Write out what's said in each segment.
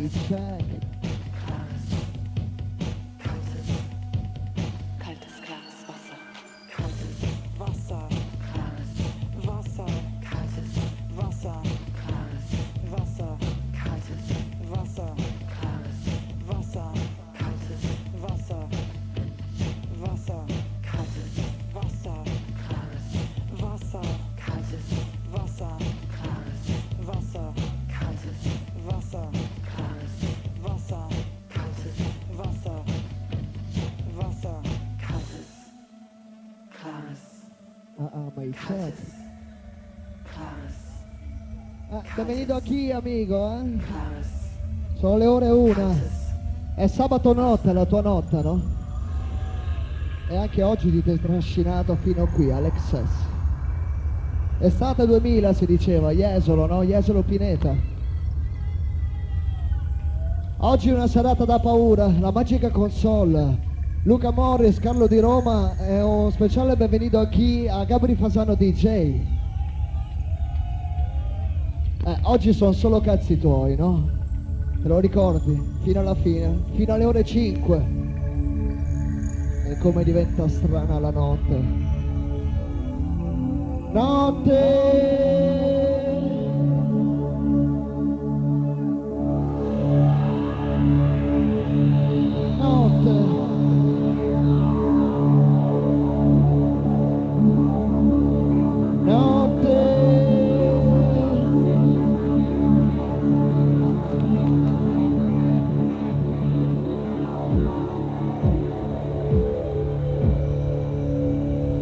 mic check. Kaltes, klares Wasser. Kaltes Wasser. Klares Wasser. Kaltes Wasser. Klares Wasser. Kaltes Wasser. Klares Wasser. Kaltes Wasser. Wasser. Kaltes Wasser. Klares Wasser. Kaltes Wasser. Klares Wasser. Kaltes Wasser. Klares Wasser. Kaltes Wasser. Wasser. Kaltes. Klares. Mic check. Klares. Benvenuto aquí, amico, eh? Klares. Sono le ore 1. È sabato notte, la tua notte, no? E anche oggi ti sei trascinato fino qui, all'Excess. Estate 2000 si diceva, Jesolo, no? Jesolo Pineta. Oggi una serata da paura, la magica console. Luca Morris, Carlo di Roma e un speciale benvenuto qui a Gabri Fasano DJ. Oggi sono solo cazzi tuoi, no? Te lo ricordi? Fino alla fine, fino alle ore 5. E come diventa strana la notte. Notte!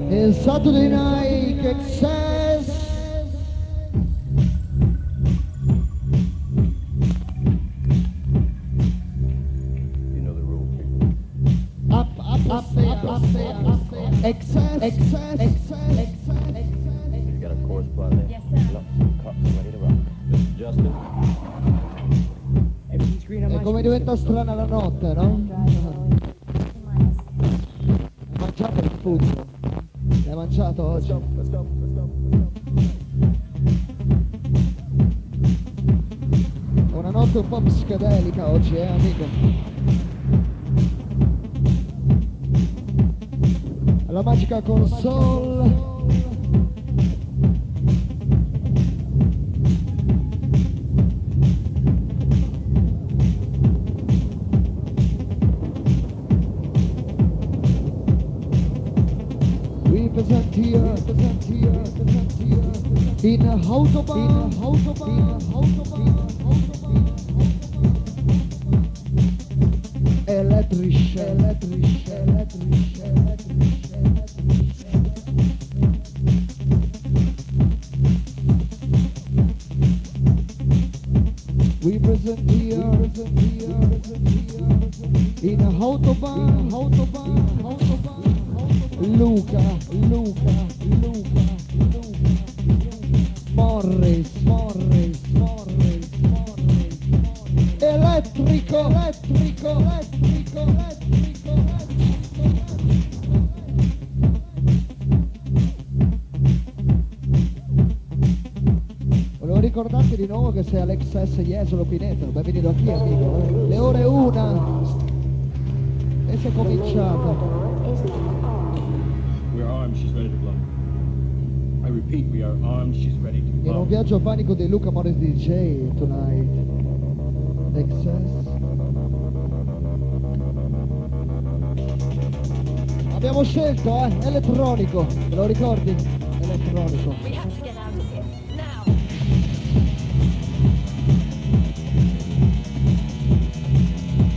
It's Saturday night excess. You know the rule, people. Up there. Excess, excess, excess. You got a chorus spot there? Yes, sir. Look, cups ready to rock. Mr. Justin. E come diventa strana la notte, no? Hai mangiato il food? L'hai mangiato oggi? Let's go. È una notte un po' psichedelica oggi, amico? La magica console. We present here in Autobahn, elektrische. We present here in Autobahn, Luca, Morris, elettrico. Volevo ricordarti di nuovo che sei all'Excess Jesolo Pineto, benvenuto qui, amico. Le ore 1 e si è cominciato. We are armed, she's ready to blow. I repeat, we are armed, she's ready to In blow. un viaggio panico di Luca Morris DJ tonight. Excess. Abbiamo scelto, elettronico, te lo ricordi? Elettronico. We have to get out of here. Now!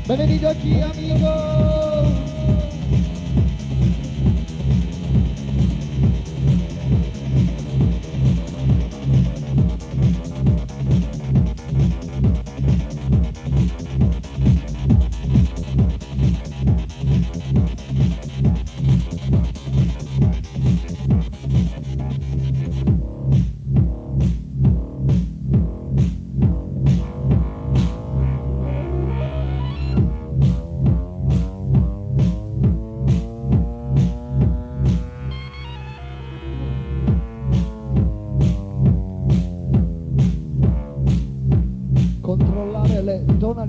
Benvenuto qui, amico!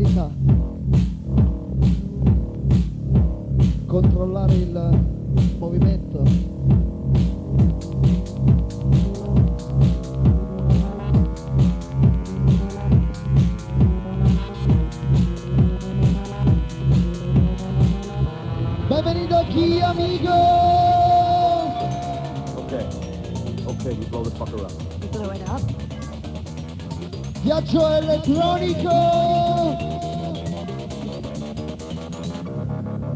manualità. Controllare il movimento. Benvenuto aquí, amigo! Okay. Okay, you blow the fucker up. You blew it up. Viaggio elettronico!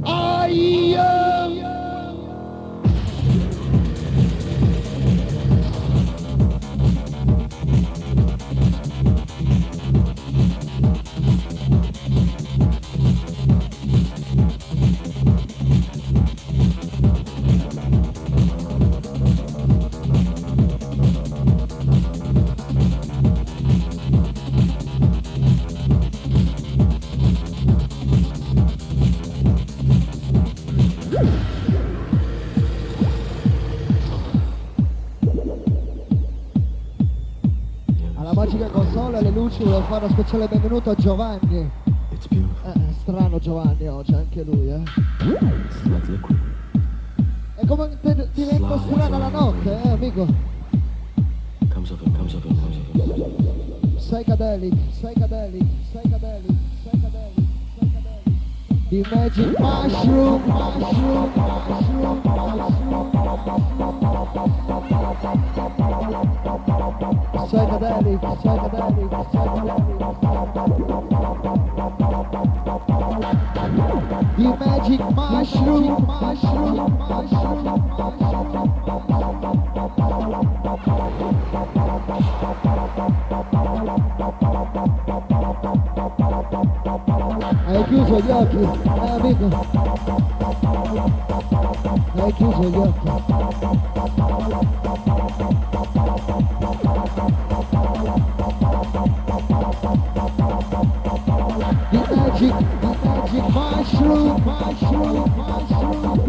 Aia! Alla magica console, alle luci, volevo fare uno speciale benvenuto a Giovanni. It's beautiful. Strano Giovanni oggi, anche lui, It's like liquid. E come diventa strana la notte, amico? Comes up and comes up and comes up and comes up. Psychedelic, psychedelic, psychedelic, psychedelic, psychedelic. The magic mushroom, mushroom, mushroom, mushroom. Psychedelic, psychedelic, psychedelic. The magic mushroom, mushroom, mushroom, Hai chiuso gli occhi, amico? Hai chiuso gli occhi? The magic mushroom, mushroom, mushroom,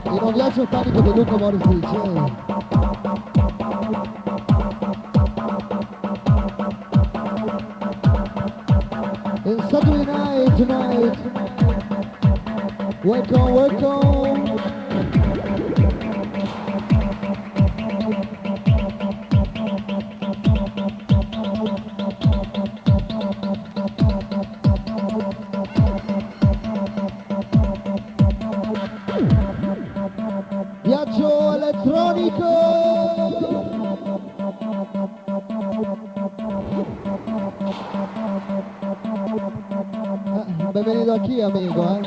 In un viaggio panico di Luca Morris DJ. In Saturday night tonight. Welcome, welcome. Viaggio elettronico. Benvenuto aquí, amigo,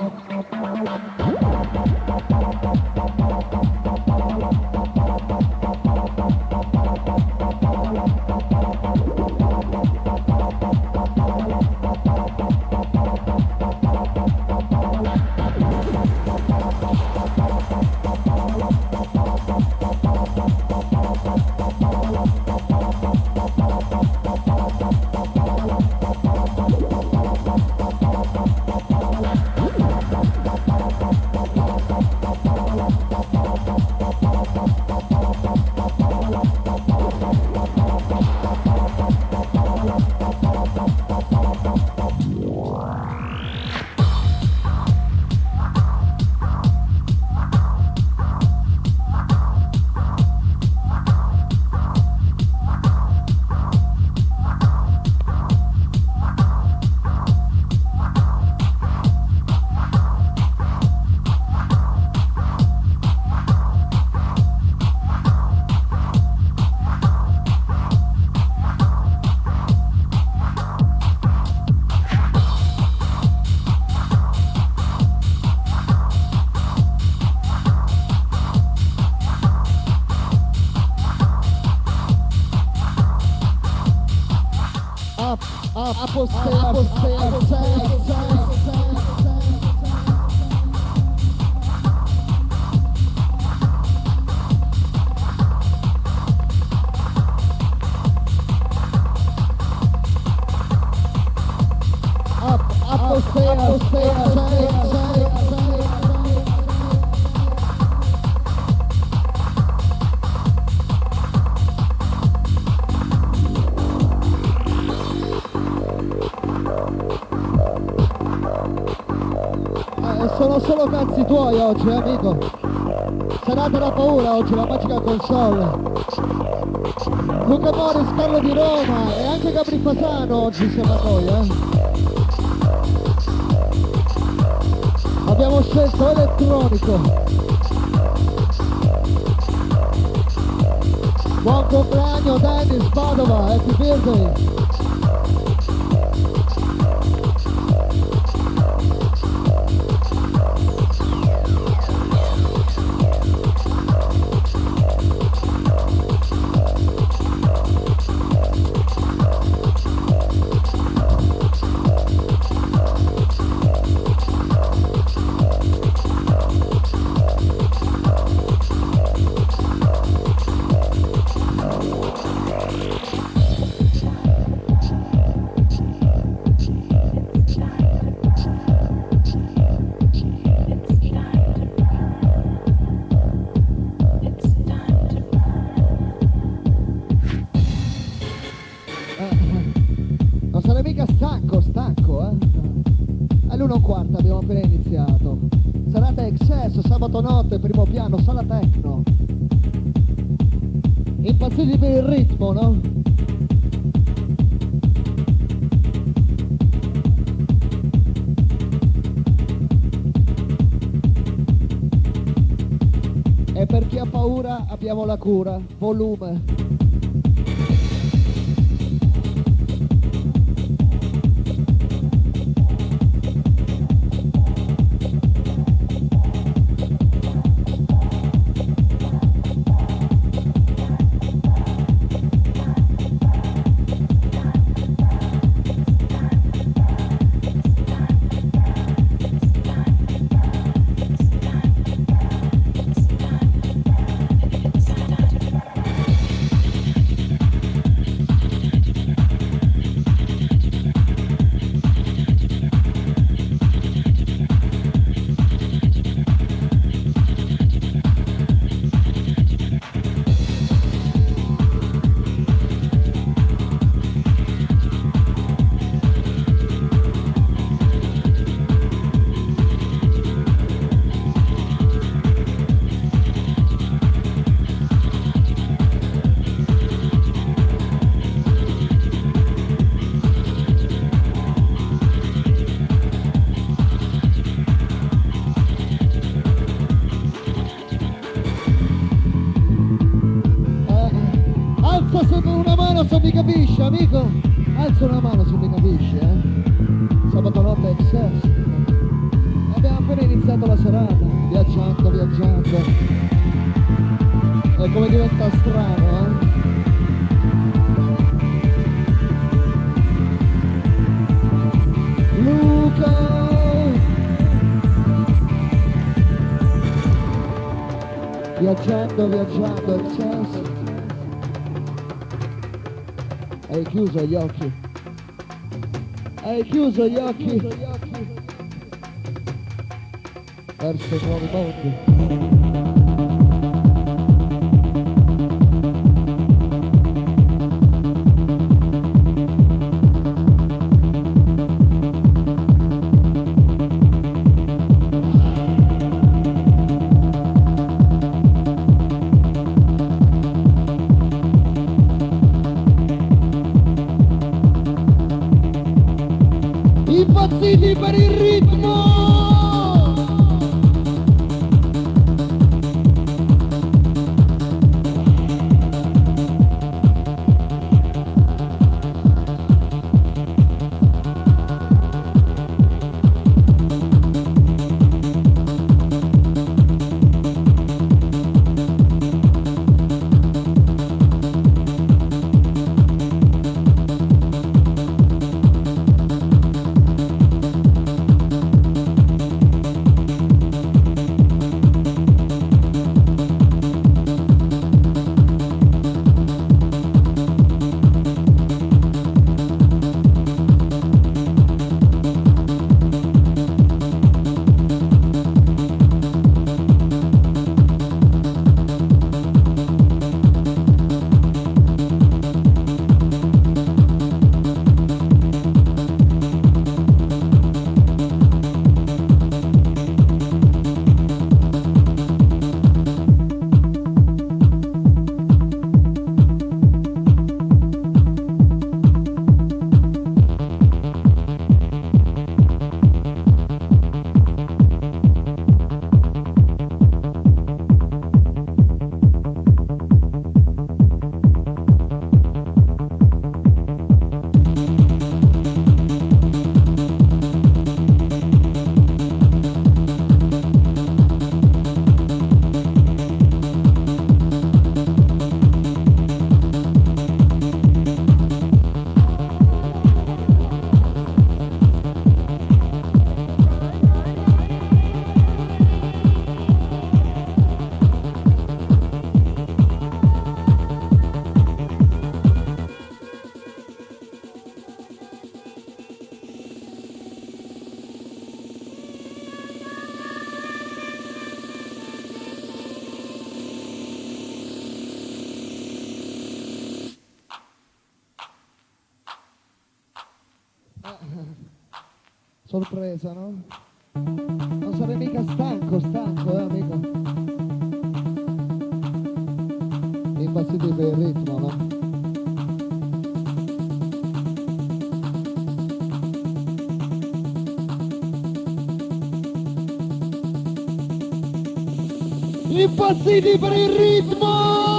Sono solo cazzi tuoi oggi, amico. Serata da paura oggi, la magica console. Luca Morris, Carlo di Roma e anche Gabri Fasano oggi insieme a noi, Abbiamo scelto elettronico. Buon compleanno Dennis Padova, happy birthday. Non sarei mica stanco, È l'1:15, abbiamo appena iniziato. Serata Excess, sabato notte, primo piano, sala techno. Impazziti per il ritmo, no? E per chi ha paura abbiamo la cura, volume. Se mi capisci, amico? Alza una mano se mi capisci, Sabato notte Excess. Abbiamo appena iniziato la serata, viaggiando. E come diventa strano, Luca! Viaggiando, Excess. Hai chiuso gli occhi. Verso nuovi mondi. Impazziti per il ritmo! Sorpresa, no? Non sarei mica stanco, amico? Impazziti per il ritmo, no? Impazziti per il ritmo!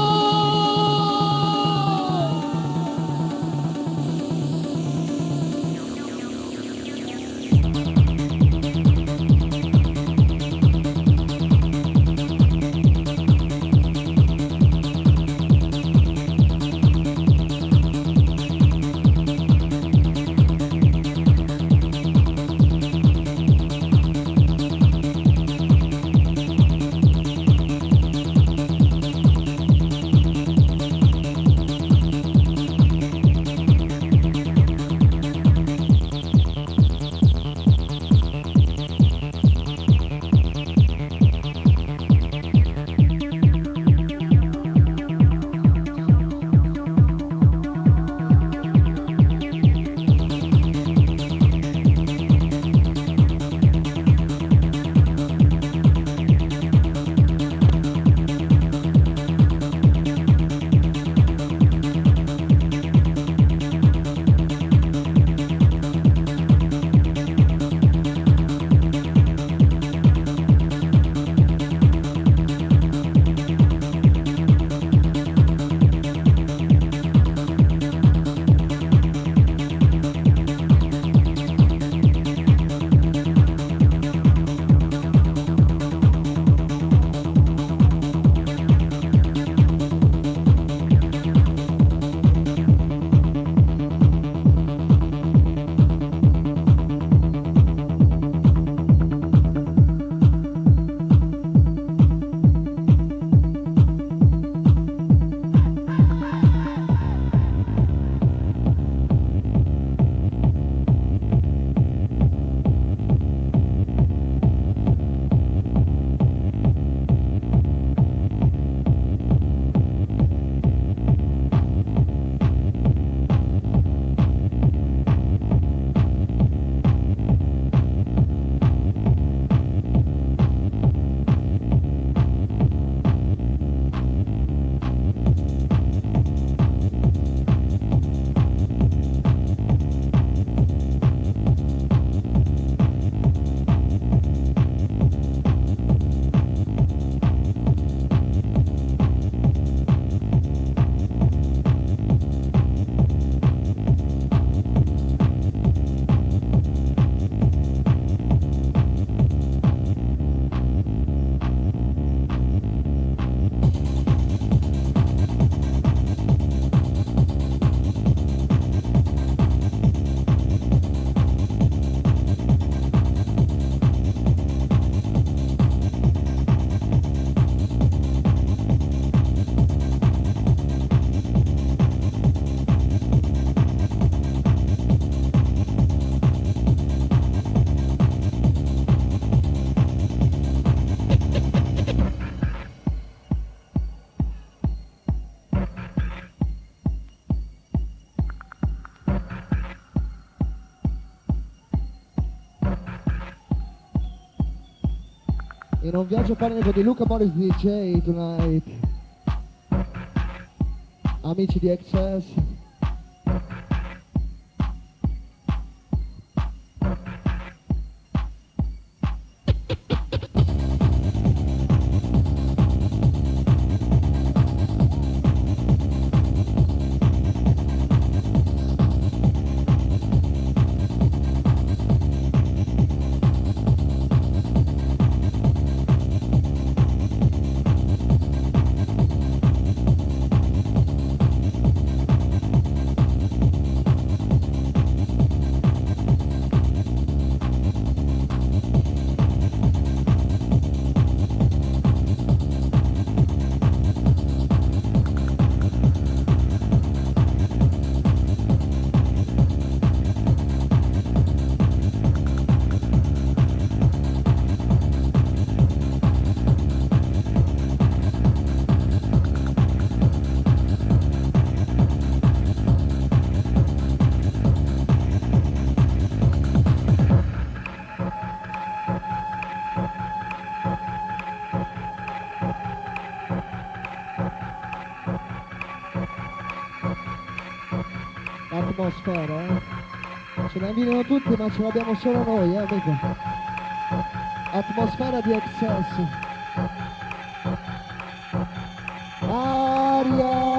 In un viaggio panico di Luca Boris DJ Tonight, amici di Excess, atmosfera, eh? Ce la invidiano tutti, ma ce l'abbiamo solo noi, amico. Atmosfera di Excess. Aria!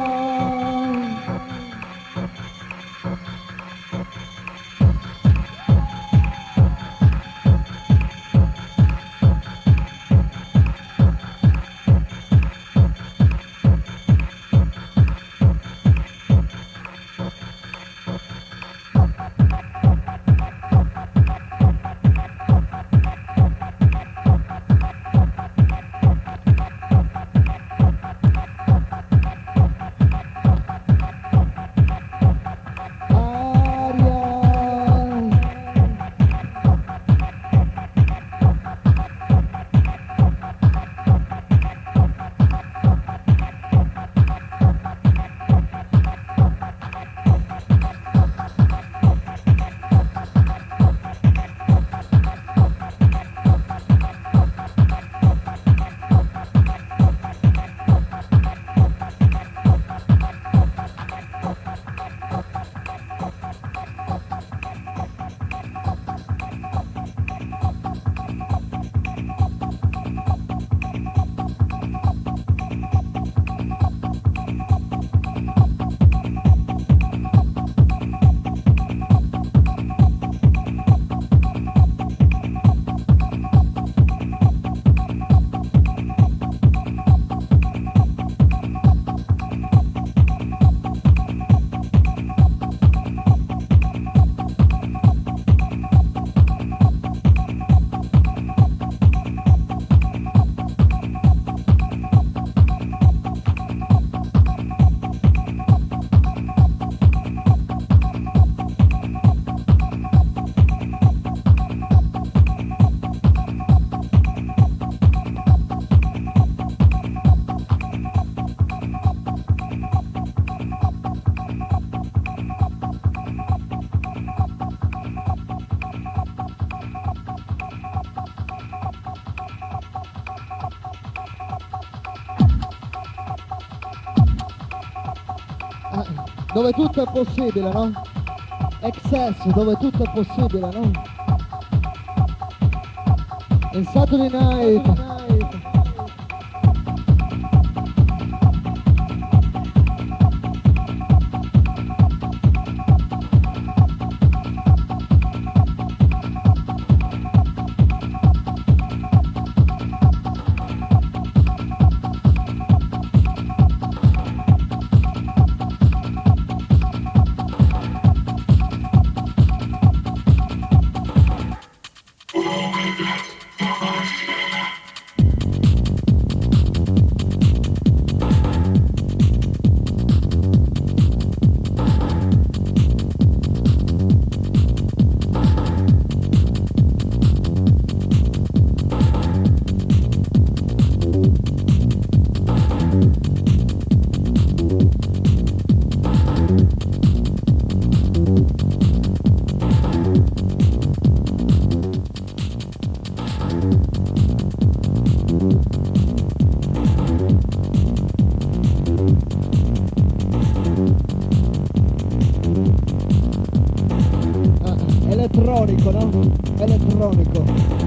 Dove tutto è possibile, no? Excess, dove tutto è possibile, no? Il Saturday Night. Elettronico, no? Elettronico.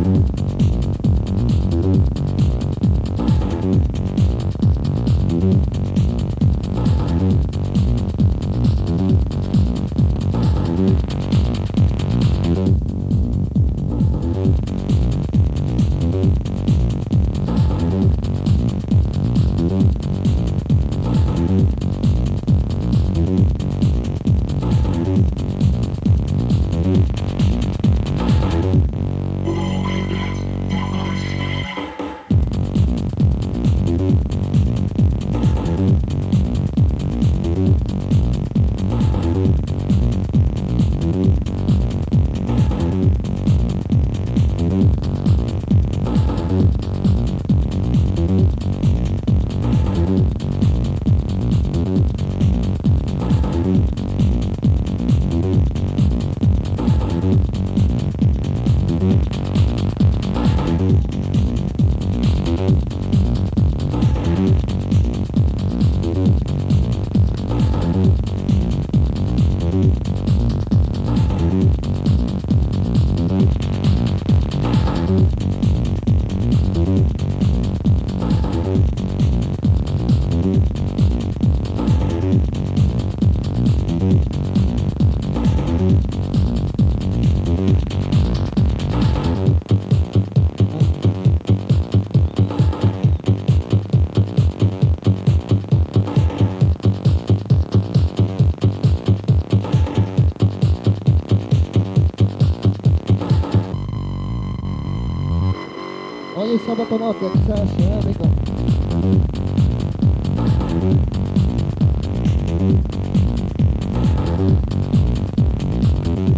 Ehi, sabato notte, Excess, amico.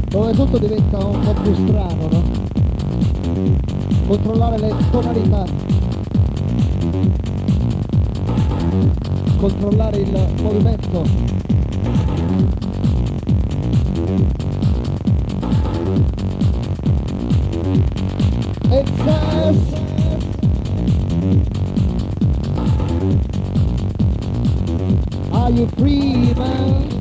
Dove tutto diventa un po' più strano, no? Controllare le tonalità, controllare il movimento. Excess! Are you free, man?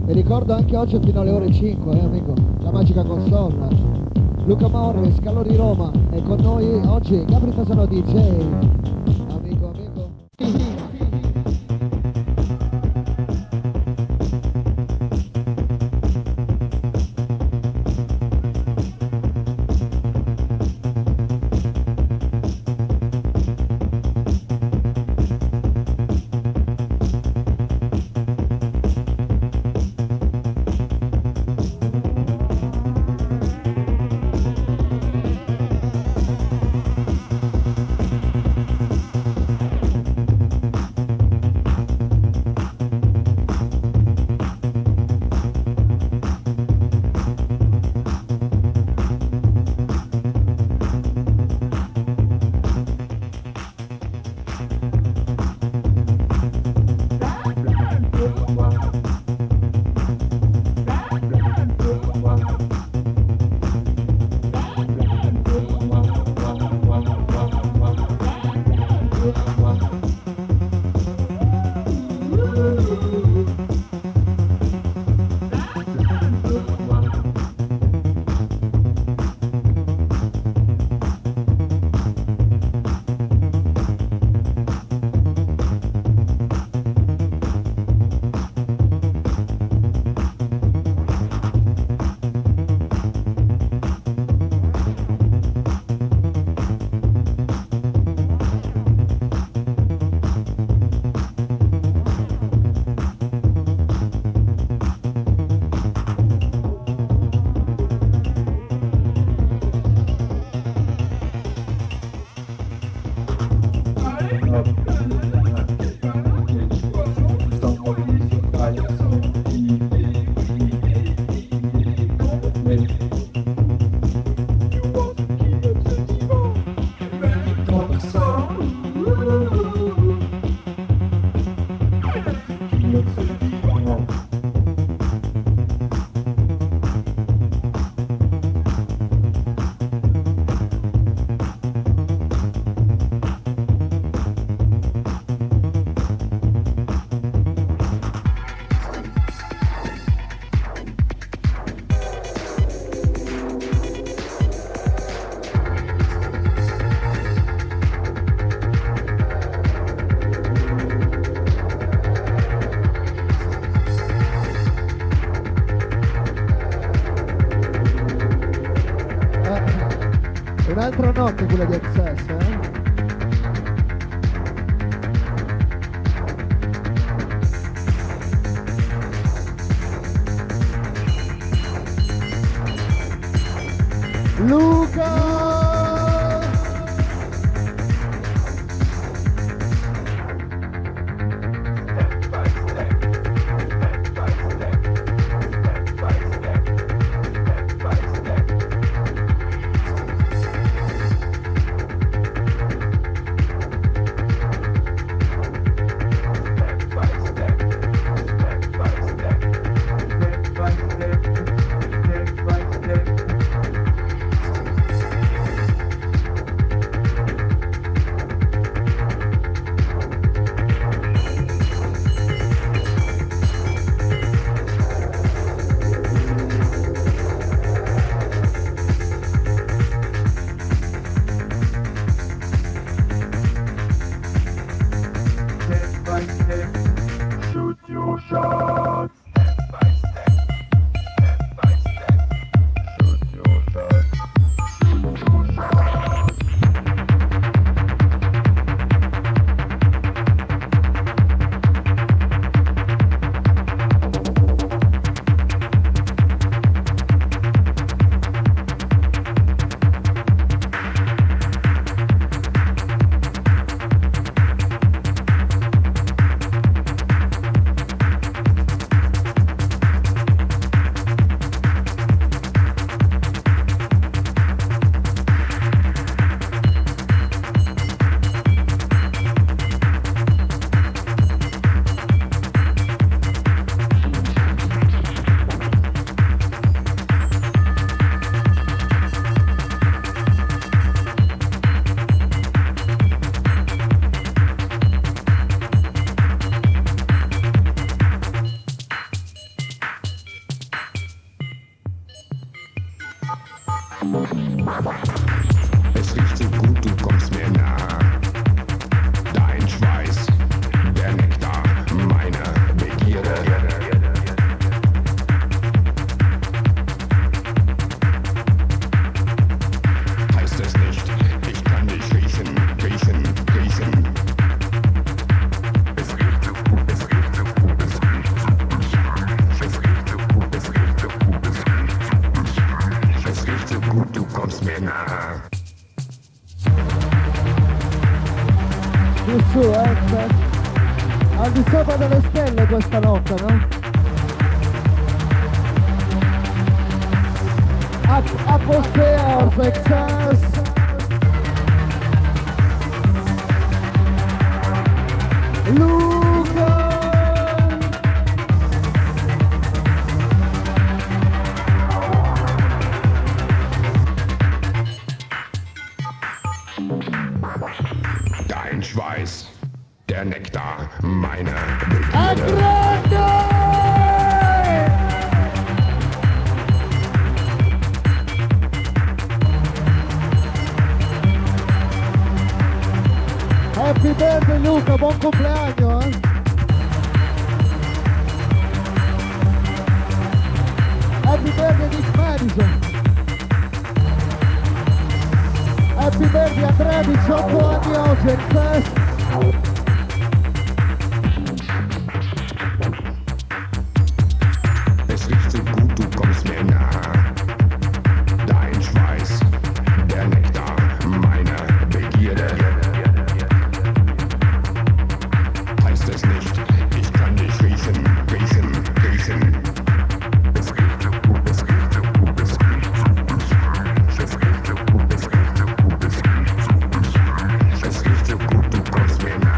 E ricordo anche oggi fino alle ore 5, amico, la magica console. Luca Morris, Calori Roma, e con noi oggi Gabri Fasano DJ. Amico, amico. Un'altra notte quella di Excess, eh? Luca! Es riecht so gut, du kommst mir nah. Dein Schweiß, der Nektar meiner Begierde. Heißt es nicht, ich kann dich riechen, riechen, riechen. Es riecht so gut, es riecht so gut, es riecht so gut. Es riecht so gut, es riecht so gut, es riecht so gut. Es riecht so gut, du kommst mir nah. Più su, al di sopra delle stelle questa notte, no? Atmosphere of excess. Luca! Dein Schweiß, der Nektar meiner A Begierde. grande! Happy birthday Luca, buon compleanno, eh? Happy birthday Nick Madison. Happy birthday Andrea, 18 anni oggi, il fest. Es riecht so gut, du kommst mir nah. Dein Schweiß, der Nektar meiner Begierde. Heißt es nicht, ich kann dich riechen, riechen, riechen. Es riecht so gut, es riecht so gut, es riecht so gut. Es riecht so gut, es riecht so gut, es riecht so gut. Es riecht so gut, du kommst mir nah.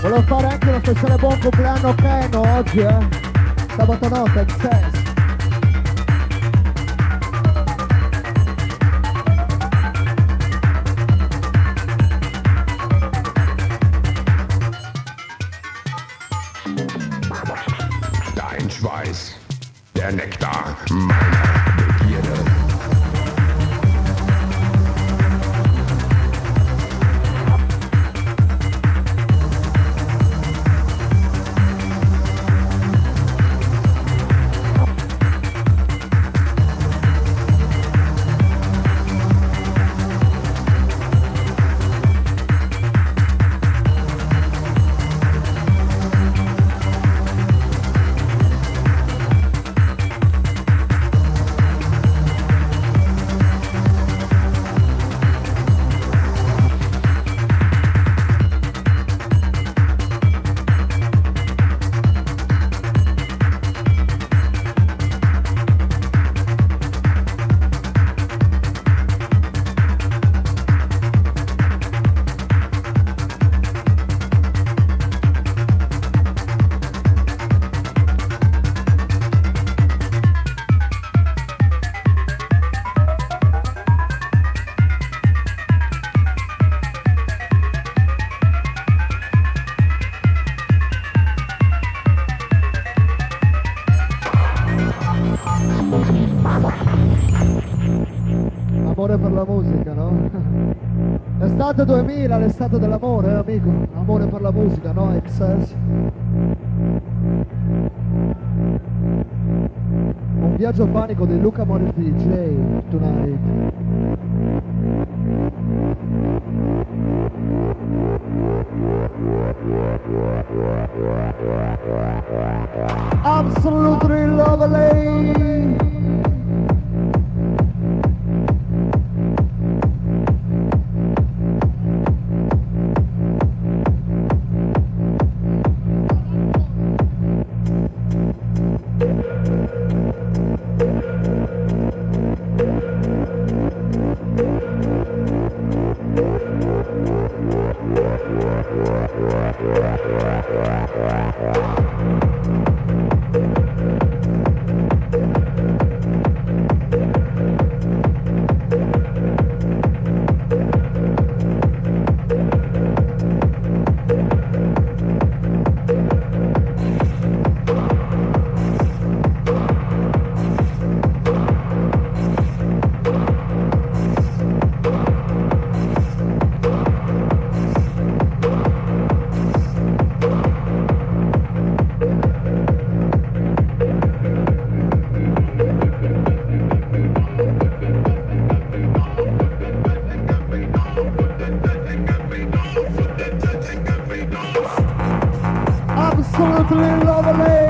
Volevo fare anche uno speciale buon compleanno a Keno oggi, sabato notte, Excess. Dein Schweiß, der Nektar meiner Begierde. per la musica, no? Estate 2000, l'estate dell'amore, amico. Amore per la musica, no? Excess. Un viaggio panico di Luca Morris DJ tonight. Absolutely lovely. Absolutely lovely.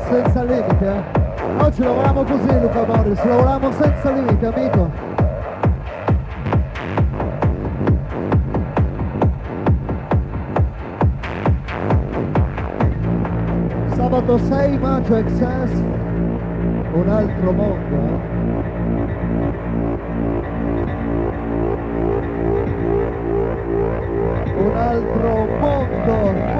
Senza limiti, eh? Oggi lavoriamo così, Luca Morris, lavoriamo senza limiti, amico. Sabato 6 maggio Excess, un altro mondo, eh? Un altro mondo.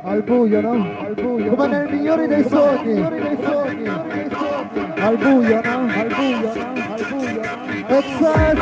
Al buio, no? Al buio. Come nel migliore dei sogni. Al buio, no? Al buio, no? Al buio. Excess.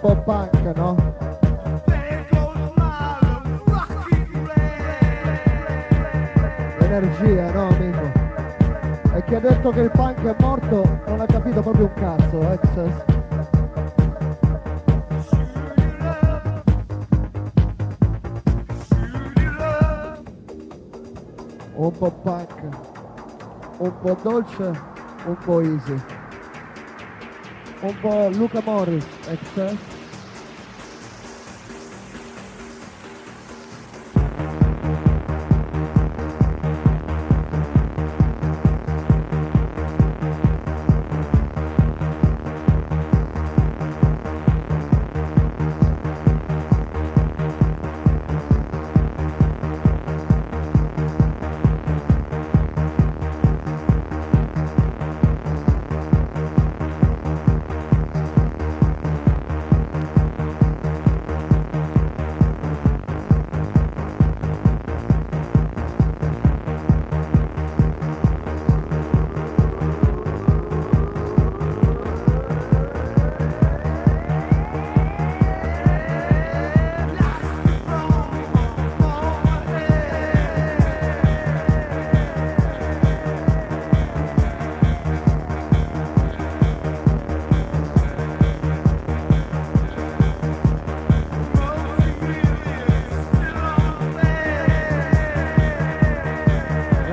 Un po' punk, no? Energia, no amico? E chi ha detto che il punk è morto non ha capito proprio un cazzo, Excess. Un po' punk, un po' dolce, un po' easy. Un po' Luca Morris, Excess.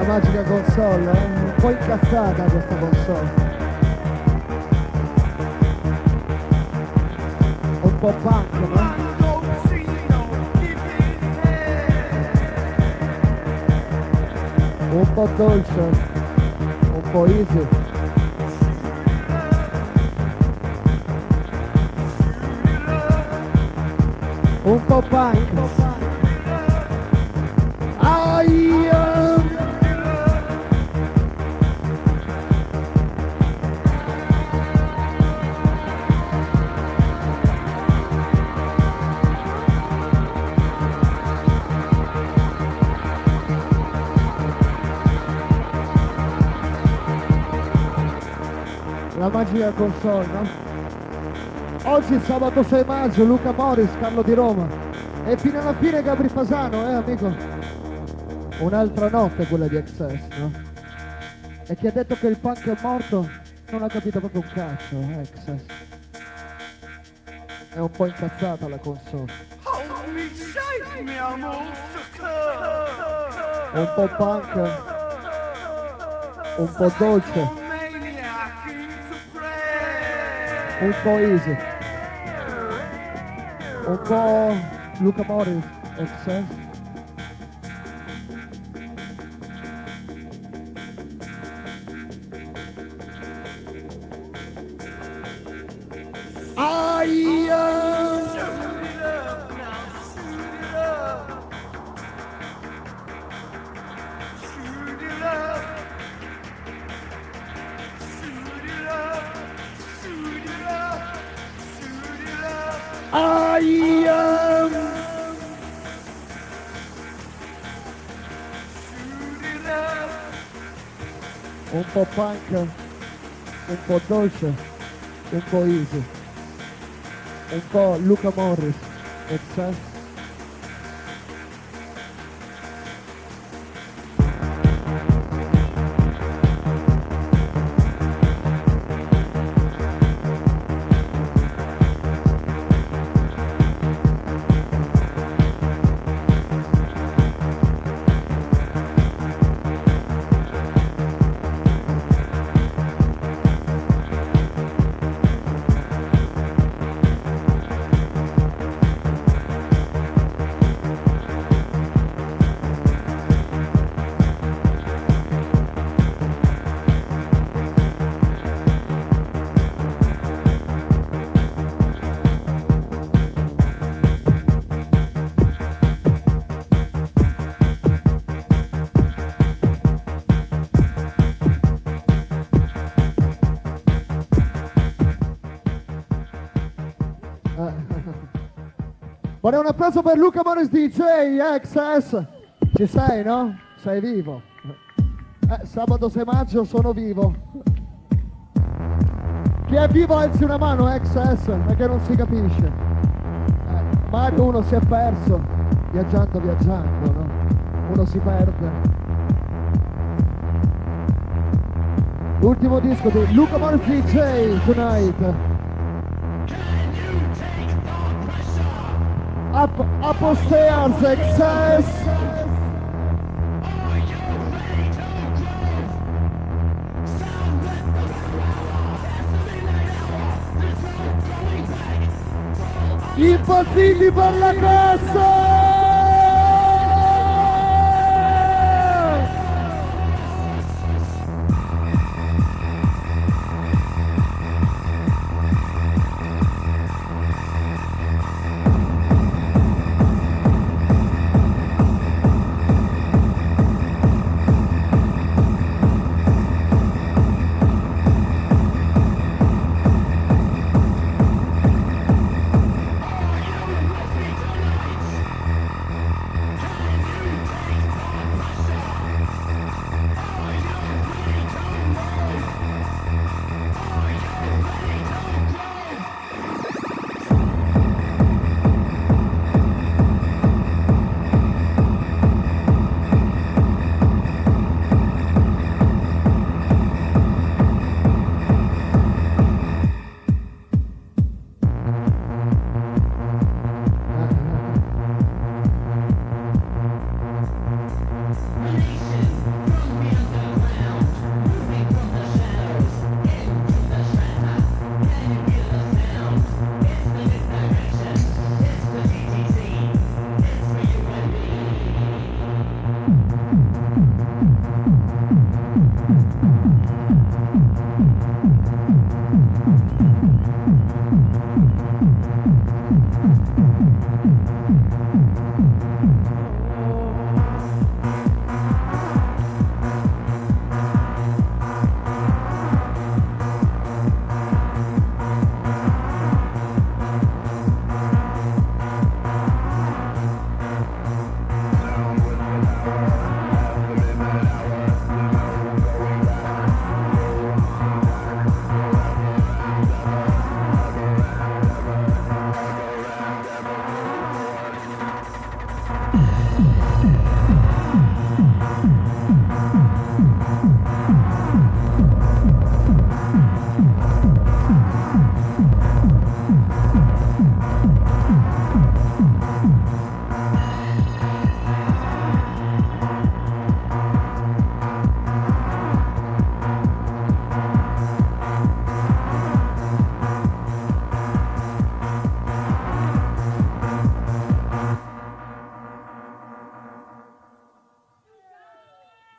Magica console, un po' incazzata questa console. Un po' punk, no? Un po' dolce, un po' easy. Un po' punk. La magica console, no? Oggi sabato 6 maggio, Luca Morris, Carlo di Roma. E fino alla fine Gabri Fasano, amico? Un'altra notte quella di Excess, no? E chi ha detto che il punk è morto non ha capito proprio un cazzo, Excess. È un po' incazzata la console. Un po' punk, un po' dolce. Un po' easy, un po' Luca Morris, Excess. Un po' punk, un po' dolce, un po' easy, un po' Luca Morris, Excess. Vorrei un applauso per Luca Morris DJ, Excess. Ci sei, no? Sei vivo. Sabato 6 maggio sono vivo. Chi è vivo alzi una mano, XS, perché non si capisce. Magari uno si è perso, viaggiando, no? Uno si perde. L'ultimo disco di Luca Morphy J Tonight. Upstairs, XS. Impazziti per la cassa!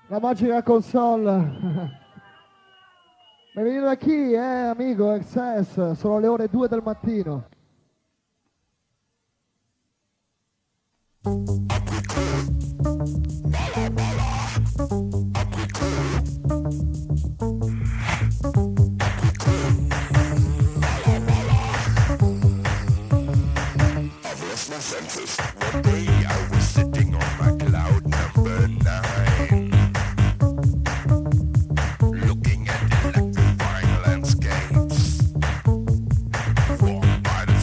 La magica console. Benvenuto da chi, amico XS? Sono le ore 2 del mattino. Looking at electrifying landscapes, walked by the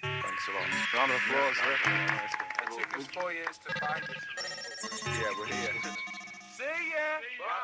Thanks a lot. Round of applause. It took us 4 years to find this. Yeah, we're here. See ya! Bye!